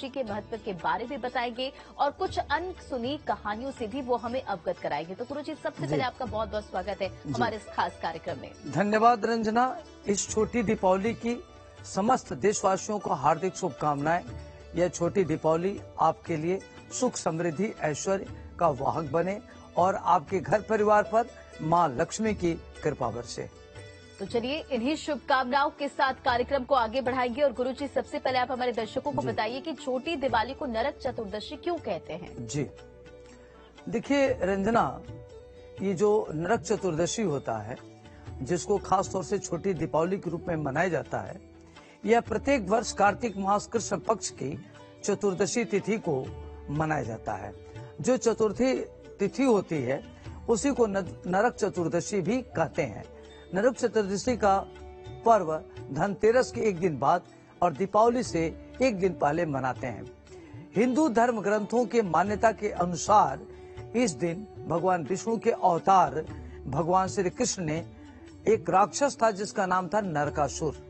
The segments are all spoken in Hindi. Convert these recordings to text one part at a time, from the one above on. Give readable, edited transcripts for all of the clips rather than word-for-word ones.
चतुर्दशी के महत्व के बारे में बताएंगे और कुछ अनसुनी कहानियों से भी वो हमें अवगत कराएंगे। तो गुरुजी, सबसे पहले आपका बहुत बहुत स्वागत है हमारे इस खास कार्यक्रम में। धन्यवाद रंजना। इस छोटी दीपावली की समस्त देशवासियों को हार्दिक शुभकामनाएं। यह छोटी दीपावली आपके लिए सुख, समृद्धि, ऐश्वर्य का वाहक बने और आपके घर परिवार पर मां लक्ष्मी की कृपा बरसे। तो चलिए, इन्हीं शुभकामनाओं के साथ कार्यक्रम को आगे बढ़ाएंगे। और गुरुजी, सबसे पहले आप हमारे दर्शकों को बताइए कि छोटी दिवाली को नरक चतुर्दशी क्यों कहते हैं? जी देखिए रंजना, ये जो नरक चतुर्दशी होता है, जिसको खास तौर से छोटी दीपावली के रूप में मनाया जाता है, यह प्रत्येक वर्ष कार्तिक मास कृष्ण पक्ष की चतुर्दशी तिथि को मनाया जाता है। जो चतुर्थी तिथि होती है उसी को नरक चतुर्दशी भी कहते हैं। नरक चतुर्दशी का पर्व धनतेरस के एक दिन बाद और दीपावली से एक दिन पहले मनाते हैं। हिंदू धर्म ग्रंथों के मान्यता के अनुसार इस दिन भगवान विष्णु के अवतार भगवान श्री कृष्ण ने एक राक्षस था जिसका नाम था नरकासुर।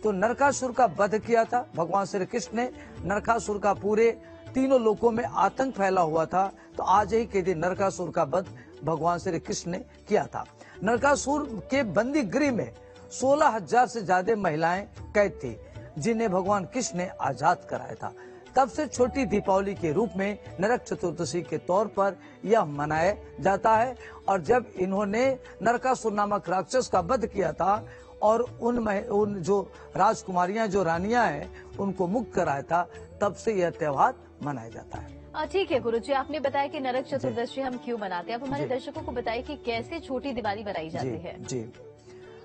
तो नरकासुर का वध किया था भगवान श्री कृष्ण ने। नरकासुर का पूरे तीनों लोकों में आतंक फैला हुआ था। तो आज ही के दिन नरकासुर का वध भगवान श्री कृष्ण ने किया था। नरकासुर के बंदी गृह में 16,000 से ज्यादा महिलाएं कैद थी, जिन्हें भगवान कृष्ण ने आजाद कराया था। तब से छोटी दीपावली के रूप में नरक चतुर्दशी के तौर पर यह मनाया जाता है। और जब इन्होंने नरकासुर नामक राक्षस का वध किया था और उन जो राजकुमारियां, जो रानियां हैं, उनको मुक्त कराया था, तब से यह त्योहार मनाया जाता है। ठीक है गुरुजी, आपने बताया कि नरक चतुर्दशी हम क्यों मनाते हैं। अब हमारे दर्शकों को बताइए कि कैसे छोटी दिवाली मनाई जाती है। जी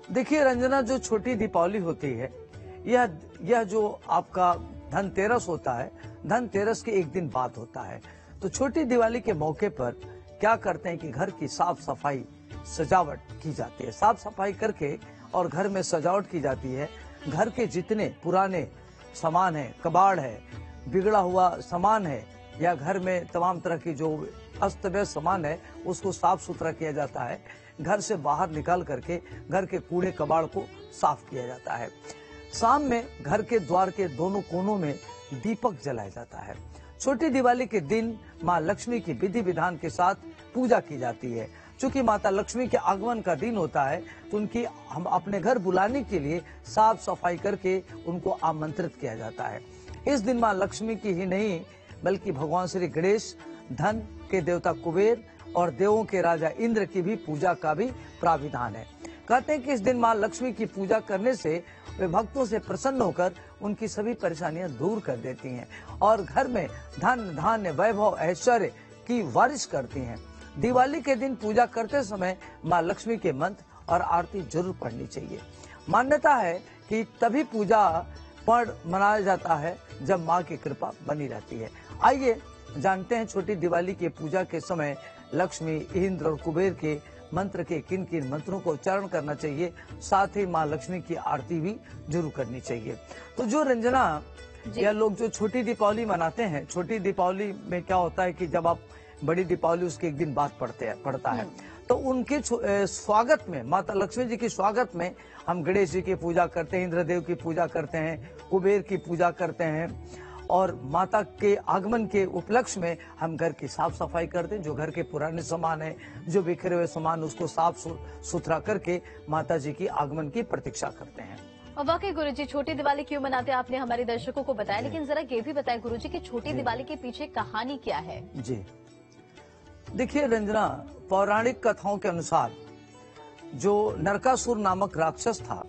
देखिए रंजना, जो छोटी दीपावली होती है, यह जो आपका धनतेरस होता है, धनतेरस के एक दिन बाद होता है। तो छोटी दिवाली के मौके पर क्या करते हैं कि घर की साफ सफाई, सजावट की जाती है। साफ सफाई करके और घर में सजावट की जाती है। घर के जितने पुराने सामान है, कबाड़ है, बिगड़ा हुआ सामान है, या घर में तमाम तरह की जो अस्त व्यस्त सामान है, उसको साफ सुथरा किया जाता है। घर से बाहर निकाल करके घर के कूड़े कबाड़ को साफ किया जाता है। शाम में घर के द्वार के दोनों कोनों में दीपक जलाया जाता है। छोटी दिवाली के दिन माँ लक्ष्मी की विधि विधान के साथ पूजा की जाती है। चूंकि माता लक्ष्मी के आगमन का दिन होता है, तो उनकी हम अपने घर बुलाने के लिए साफ सफाई करके उनको आमंत्रित किया जाता है। इस दिन माँ लक्ष्मी की ही नहीं बल्कि भगवान श्री गणेश, धन के देवता कुबेर और देवों के राजा इंद्र की भी पूजा का भी प्राविधान है। कहते हैं कि इस दिन माँ लक्ष्मी की पूजा करने से वे भक्तों से प्रसन्न होकर उनकी सभी परेशानियां दूर कर देती हैं और घर में धन, धान्य, वैभव, ऐश्वर्य की बारिश करती हैं। दिवाली के दिन पूजा करते समय माँ लक्ष्मी के मंत्र और आरती जरूर पढ़नी चाहिए। मान्यता है कि तभी पूजा पर्व मनाया जाता है जब माँ की कृपा बनी रहती है। आइए जानते हैं छोटी दिवाली के पूजा के समय लक्ष्मी, इंद्र और कुबेर के मंत्र के किन किन मंत्रों को उच्चारण करना चाहिए। साथ ही माँ लक्ष्मी की आरती भी जरूर करनी चाहिए। तो जो रंजना, यह लोग जो छोटी दीपावली मनाते हैं, छोटी दीपावली में क्या होता है कि जब आप बड़ी दीपावली उसके एक दिन बाद पड़ता है, तो उनके स्वागत में, माता लक्ष्मी जी के स्वागत में हम गणेश जी की पूजा करते हैं, इंद्रदेव की पूजा करते हैं, कुबेर की पूजा करते हैं और माता के आगमन के उपलक्ष्य में हम घर की साफ सफाई करते हैं। जो घर के पुराने सामान है, जो बिखरे हुए सामान, उसको साफ सुथरा करके माता जी की आगमन की प्रतीक्षा करते हैं। और वाकई गुरुजी, छोटी दिवाली क्यों मनाते हैं आपने हमारे दर्शकों को बताया, लेकिन जरा ये भी बताएं गुरुजी कि छोटी दिवाली के पीछे कहानी क्या है। जी देखिए रंजना, पौराणिक कथाओं के अनुसार जो नरकासुर नामक राक्षस था,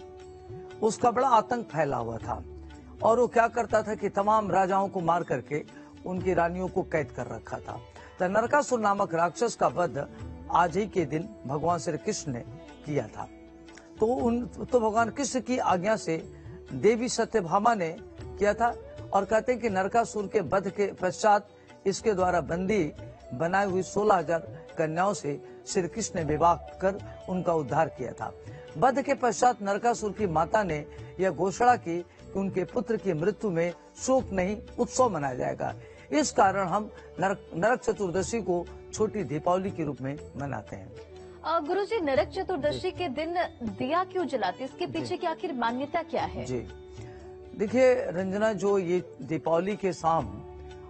उसका बड़ा आतंक फैला हुआ था और वो क्या करता था कि तमाम राजाओं को मार करके उनकी रानियों को कैद कर रखा था। तो नरकासुर नामक राक्षस का वध आज ही के दिन भगवान श्री कृष्ण ने किया था। तो भगवान कृष्ण की आज्ञा से देवी सत्यभामा ने किया था और कहते हैं कि नरकासुर के वध के पश्चात इसके द्वारा बंदी बनाई हुई 16,000 कन्याओं से श्री कृष्ण ने विवाह कर उनका उद्धार किया था। वध के पश्चात नरकासुर की माता ने यह घोषणा की कि उनके पुत्र की मृत्यु में शोक नहीं, उत्सव मनाया जाएगा। इस कारण हम नरक चतुर्दशी को छोटी दीपावली के रूप में मनाते हैं। गुरुजी, नरक चतुर्दशी के दिन दिया क्यों जलाते, इसके पीछे की आखिर मान्यता क्या है? जी देखिए रंजना, जो ये दीपावली के शाम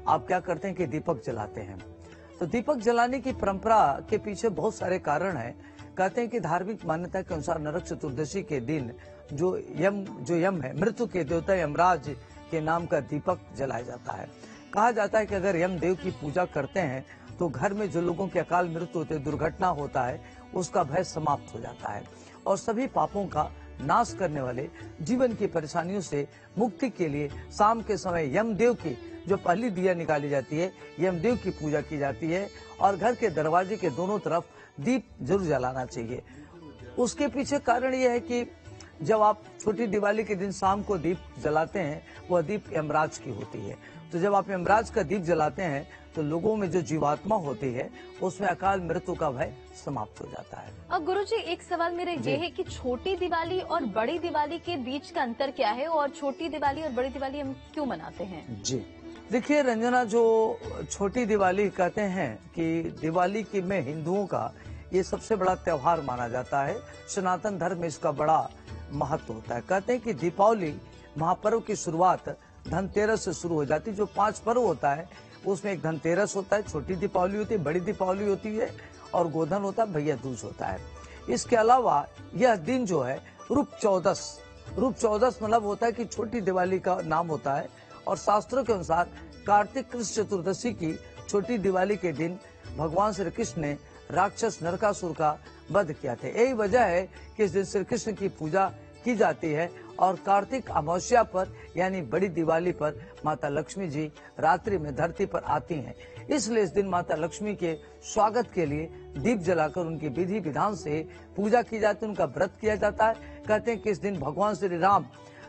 आप क्या करते हैं कि दीपक जलाते हैं। तो दीपक जलाने की परंपरा के पीछे बहुत सारे कारण हैं। कहते हैं कि धार्मिक मान्यता के अनुसार नरक चतुर्दशी के दिन जो यम है, मृत्यु के देवता यमराज के नाम का दीपक जलाया जाता है। कहा जाता है कि अगर यमदेव की पूजा करते हैं तो घर में जो लोगों के अकाल मृत्यु होते, दुर्घटना होता है, उसका भय समाप्त हो जाता है और सभी पापों का नाश करने वाले जीवन की परेशानियों से मुक्ति के लिए शाम के समय यमदेव की जो पहली दिया निकाली जाती है, यमदेव की पूजा की जाती है और घर के दरवाजे के दोनों तरफ दीप जरूर जलाना चाहिए। उसके पीछे कारण यह है कि जब आप छोटी दिवाली के दिन शाम को दीप जलाते हैं, वह दीप यमराज की होती है। तो जब आप यमराज का दीप जलाते हैं तो लोगों में जो जीवात्मा होती है उसमें अकाल मृत्यु का भय समाप्त हो जाता है। अब गुरुजी, एक सवाल मेरा ये है कि छोटी दिवाली और बड़ी दिवाली के बीच का अंतर क्या है और छोटी दिवाली और बड़ी दिवाली हम क्यों मनाते हैं? जी देखिए रंजना, जो छोटी दिवाली कहते हैं कि दिवाली की में हिंदुओं का ये सबसे बड़ा त्योहार माना जाता है। सनातन धर्म में इसका बड़ा महत्व होता है। कहते हैं कि दीपावली महापर्व की शुरुआत धनतेरस से शुरू हो जाती है। जो 5 पर्व होता है उसमें एक धनतेरस होता है, छोटी दीपावली होती है, बड़ी दीपावली होती है और गोधन होता है, भैया दूज होता है। इसके अलावा यह दिन जो है रूप चौदस मतलब होता है कि छोटी दिवाली का नाम होता है और शास्त्रों के अनुसार कार्तिक कृष्ण चतुर्दशी की छोटी दिवाली के दिन भगवान श्री कृष्ण ने राक्षस नरकासुर का वध किया था। यही वजह है कि इस दिन श्री कृष्ण की पूजा की जाती है और कार्तिक अमावस्या पर यानी बड़ी दिवाली पर माता लक्ष्मी जी रात्रि में धरती पर आती हैं। इसलिए इस दिन माता लक्ष्मी के स्वागत के लिए दीप जलाकर उनकी विधि विधान से पूजा की जाती है, उनका व्रत किया जाता है। कहते हैं कि इस दिन भगवान श्री राम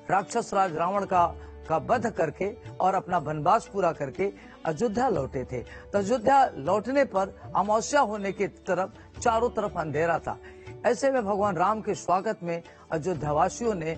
राक्षस राज रावण का वध करके और अपना वनवास पूरा करके अयोध्या लौटे थे। तो अयोध्या लौटने पर अमावस्या होने की तरफ चारों तरफ अंधेरा था। ऐसे में भगवान राम के स्वागत में अयोध्यावासियों ने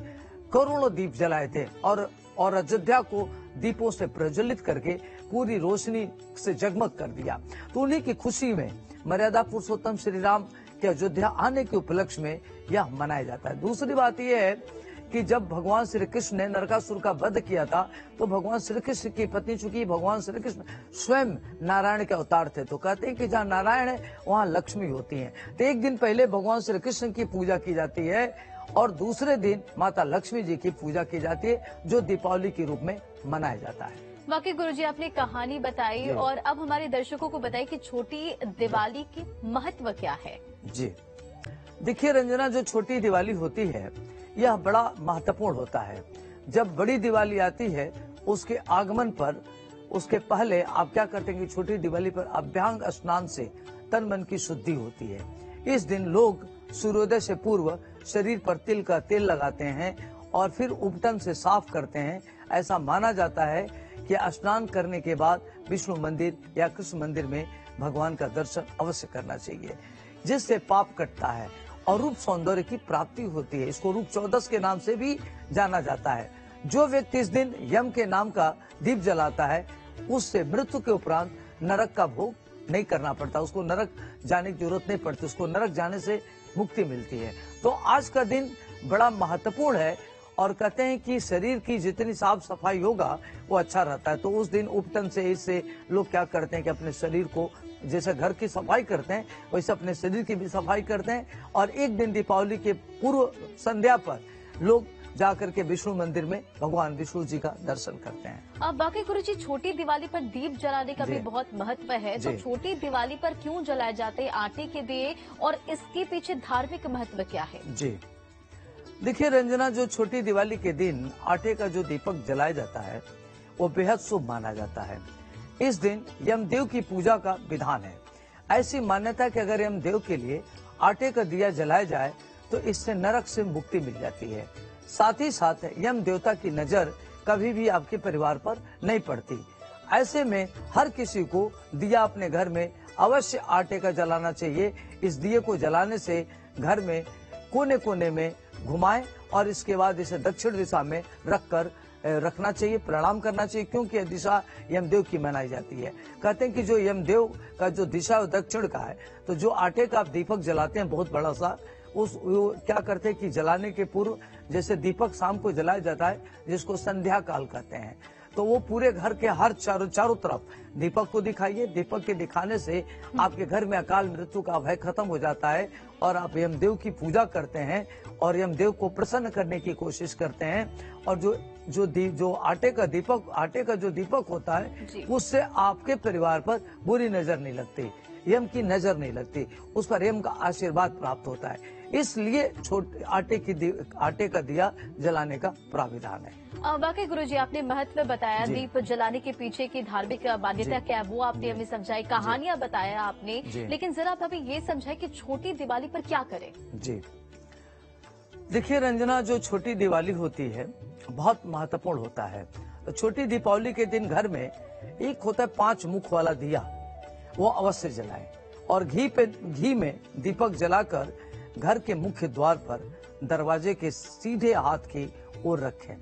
करोड़ों दीप जलाए थे और अयोध्या को दीपों से प्रज्वलित करके पूरी रोशनी से जगमग कर दिया। तो उन्हीं की खुशी में मर्यादा पुरुषोत्तम श्री राम के अयोध्या आने के उपलक्ष्य में यह मनाया जाता है। दूसरी बात यह है कि जब भगवान श्री कृष्ण ने नरकासुर का वध किया था तो भगवान श्री कृष्ण की पत्नी, चूंकि भगवान श्री कृष्ण स्वयं नारायण के अवतार थे, तो कहते हैं कि जहाँ नारायण है वहाँ लक्ष्मी होती है। तो एक दिन पहले भगवान श्री कृष्ण की पूजा की जाती है और दूसरे दिन माता लक्ष्मी जी की पूजा की जाती है, जो दीपावली के रूप में मनाया जाता है। वाकई गुरुजी, आपने कहानी बताई और अब हमारे दर्शकों को बताइए कि छोटी दिवाली की महत्व क्या है? जी देखिए रंजना, जो छोटी दिवाली होती है यह बड़ा महत्वपूर्ण होता है। जब बड़ी दिवाली आती है उसके आगमन पर, उसके पहले आप क्या करते हैं कि छोटी दिवाली पर अभ्यंग स्नान से तन मन की शुद्धि होती है। इस दिन लोग सूर्योदय से पूर्व शरीर पर तिल का तेल लगाते हैं और फिर उपटन से साफ करते हैं। ऐसा माना जाता है कि स्नान करने के बाद विष्णु मंदिर या कृष्ण मंदिर में भगवान का दर्शन अवश्य करना चाहिए, जिससे पाप कटता है और रूप सौंदर्य की प्राप्ति होती है। इसको रूप चौदस के नाम से भी जाना जाता है। जो व्यक्ति इस दिन यम के नाम का दीप जलाता है उससे मृत्यु के उपरांत नरक का भोग नहीं करना पड़ता, उसको नरक जाने की जरूरत नहीं पड़ती, उसको नरक जाने से मुक्ति मिलती है। तो आज का दिन बड़ा महत्वपूर्ण है और कहते हैं कि शरीर की जितनी साफ सफाई होगा वो अच्छा रहता है। तो उस दिन उपटन से इससे लोग क्या करते हैं कि अपने शरीर को जैसे घर की सफाई करते हैं वैसे अपने शरीर की भी सफाई करते हैं और एक दिन दीपावली के पूर्व संध्या पर लोग जाकर के विष्णु मंदिर में भगवान विष्णु जी का दर्शन करते हैं। अब बाकी गुरुजी, छोटी दिवाली पर दीप जलाने का भी बहुत महत्व है, तो छोटी दिवाली पर क्यों जलाए जाते हैं आटे के दिए और इसके पीछे धार्मिक महत्व क्या है? जी देखिए रंजना, जो छोटी दिवाली के दिन आटे का जो दीपक जलाया जाता है वो बेहद शुभ माना जाता है। इस दिन यमदेव की पूजा का विधान है। ऐसी मान्यता है कि अगर यमदेव के लिए आटे का दिया जलाया जाए तो इससे नरक से मुक्ति मिल जाती है। साथ ही साथ यम देवता की नजर कभी भी आपके परिवार पर नहीं पड़ती। ऐसे में हर किसी को दिया अपने घर में अवश्य आटे का जलाना चाहिए। इस दिए को जलाने से घर में कोने कोने में घुमाएं और इसके बाद इसे दक्षिण दिशा में रखना चाहिए, प्रणाम करना चाहिए, क्योंकि यह दिशा यमदेव की मनाई जाती है। कहते हैं कि जो यमदेव का जो दिशा है दक्षिण का है, तो जो आटे का आप दीपक जलाते हैं बहुत बड़ा सा, वो क्या करते हैं कि जलाने के पूर्व जैसे दीपक शाम को जलाया जाता है जिसको संध्या काल कहते हैं, तो वो पूरे घर के हर चारों तरफ दीपक को दिखाइए। दीपक के दिखाने से आपके घर में अकाल मृत्यु का भय खत्म हो जाता है और आप यमदेव की पूजा करते हैं और यमदेव को प्रसन्न करने की कोशिश करते हैं। और जो आटे का जो दीपक होता है उससे आपके परिवार पर बुरी नजर नहीं लगती, यम की नजर नहीं लगती, उस पर यम का आशीर्वाद प्राप्त होता है। इसलिए आटे का दिया जलाने का प्राविधान है। वाकई गुरुजी, आपने महत्व बताया दीप जलाने के पीछे की धार्मिक मान्यता क्या है वो आपने हमें समझाई, कहानियां बताया आपने, लेकिन जरा आप हमें ये समझाए कि छोटी दिवाली पर क्या करें। जी देखिए रंजना, जो छोटी दिवाली होती है बहुत महत्वपूर्ण होता है। तो छोटी दीपावली के दिन घर में एक होता है 5 मुख वाला दिया, वो अवश्य जलाएं और घी में दीपक जलाकर घर के मुख्य द्वार पर दरवाजे के सीधे हाथ की ओर रखें।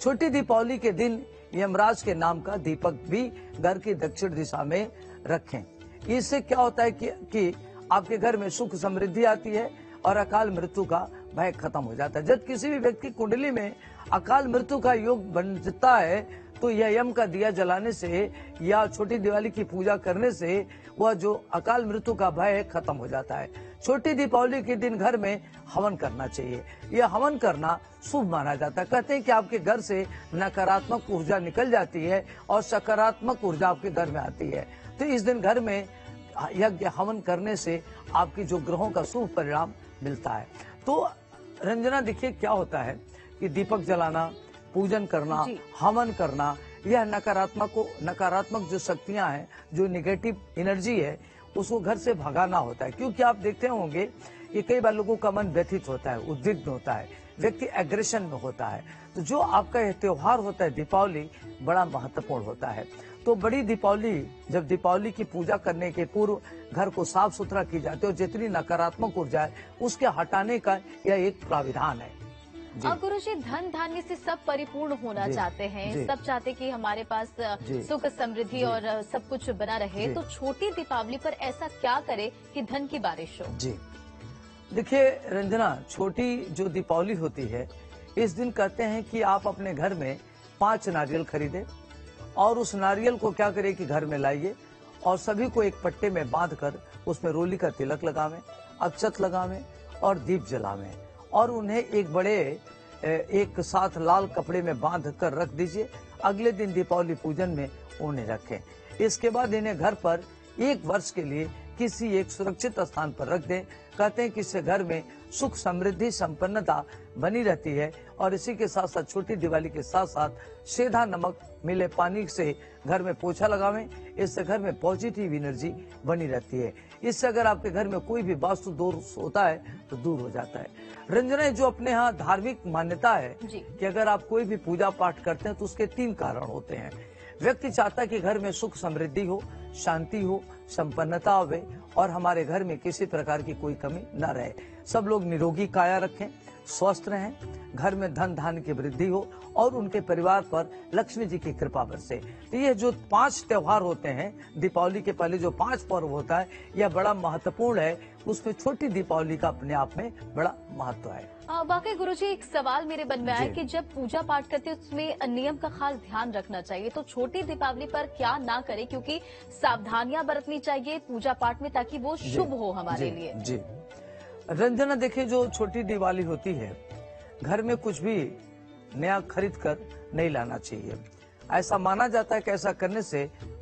छोटी दीपावली के दिन यमराज के नाम का दीपक भी घर की दक्षिण दिशा में रखें। इससे क्या होता है कि आपके घर में सुख समृद्धि आती है और अकाल मृत्यु का भय खत्म हो जाता है। जब किसी भी व्यक्ति की कुंडली में अकाल मृत्यु का योग बनता है तो यह यम का दिया जलाने से या छोटी दिवाली की पूजा करने से वह जो अकाल मृत्यु का भय है खत्म हो जाता है। छोटी दीपावली के दिन घर में हवन करना चाहिए। यह हवन करना शुभ माना जाता है। कहते हैं कि आपके घर से नकारात्मक ऊर्जा निकल जाती है और सकारात्मक ऊर्जा आपके घर में आती है। तो इस दिन घर में यज्ञ हवन करने से आपकी जो ग्रहों का शुभ परिणाम मिलता है। तो रंजना देखिए क्या होता है कि दीपक जलाना, पूजन करना, हवन करना, यह नकारात्मक जो शक्तियां हैं, जो निगेटिव एनर्जी है, उसको घर से भगाना होता है। क्योंकि आप देखते होंगे कि कई बार लोगों का मन व्यथित होता है, उद्विग्न होता है, व्यक्ति एग्रेशन में होता है। तो जो आपका यह त्योहार होता है दीपावली, बड़ा महत्वपूर्ण होता है। तो बड़ी दीपावली, जब दीपावली की पूजा करने के पूर्व घर को साफ सुथरा की जाती है और जितनी नकारात्मक ऊर्जा है उसके हटाने का यह एक प्राविधान है। गुरुजी, धन धान्य से सब परिपूर्ण होना चाहते हैं, सब चाहते हैं कि हमारे पास सुख समृद्धि और सब कुछ बना रहे, तो छोटी दीपावली पर ऐसा क्या करें कि धन की बारिश हो। जी देखिए रंजना, छोटी जो दीपावली होती है इस दिन कहते हैं कि आप अपने घर में 5 नारियल खरीदे और उस नारियल को क्या करें कि घर में लाइए और सभी को एक पट्टे में बांधकर उसमें रोली का तिलक लगावें, अक्षत लगावें और दीप जलावें और उन्हें एक साथ लाल कपड़े में बांध कर रख दीजिए। अगले दिन दीपावली पूजन में उन्हें रखें। इसके बाद इन्हें घर पर 1 वर्ष के लिए किसी एक सुरक्षित स्थान पर रख दें। कहते हैं कि इससे घर में सुख समृद्धि संपन्नता बनी रहती है। और इसी के साथ साथ छोटी दिवाली के साथ साथ सेंधा नमक मिले पानी से घर में पोछा लगावें। इससे घर में पॉजिटिव एनर्जी बनी रहती है। इससे अगर आपके घर में कोई भी वास्तु दोष होता है तो दूर हो जाता है। रंजना, जो अपने यहाँ धार्मिक मान्यता है कि अगर आप कोई भी पूजा पाठ करते हैं तो उसके 3 कारण होते हैं। व्यक्ति चाहता है कि घर में सुख समृद्धि हो, शांति हो, संपन्नता हो और हमारे घर में किसी प्रकार की कोई कमी न रहे। सब लोग निरोगी काया रखें, स्वस्थ रहें, घर में धन धान्य की वृद्धि हो और उनके परिवार पर लक्ष्मी जी की कृपा बरसे। तो ये जो 5 त्योहार होते हैं, दीपावली के पहले जो 5 पर्व होता है, यह बड़ा महत्वपूर्ण है। उसमें छोटी दीपावली का अपने आप में बड़ा महत्व है। वाकई गुरुजी, एक सवाल मेरे मन में आया कि जब पूजा पाठ करते हैं उसमें नियम का खास ध्यान रखना चाहिए, तो छोटी दीपावली पर क्या ना करें, क्योंकि सावधानियां बरतनी चाहिए पूजा पाठ में ताकि वो शुभ हो हमारे लिए। जी रंजना, देखिए जो छोटी दिवाली होती है, घर में कुछ भी नया खरीद कर नहीं लाना चाहिए। ऐसा माना जाता है कि ऐसा करने से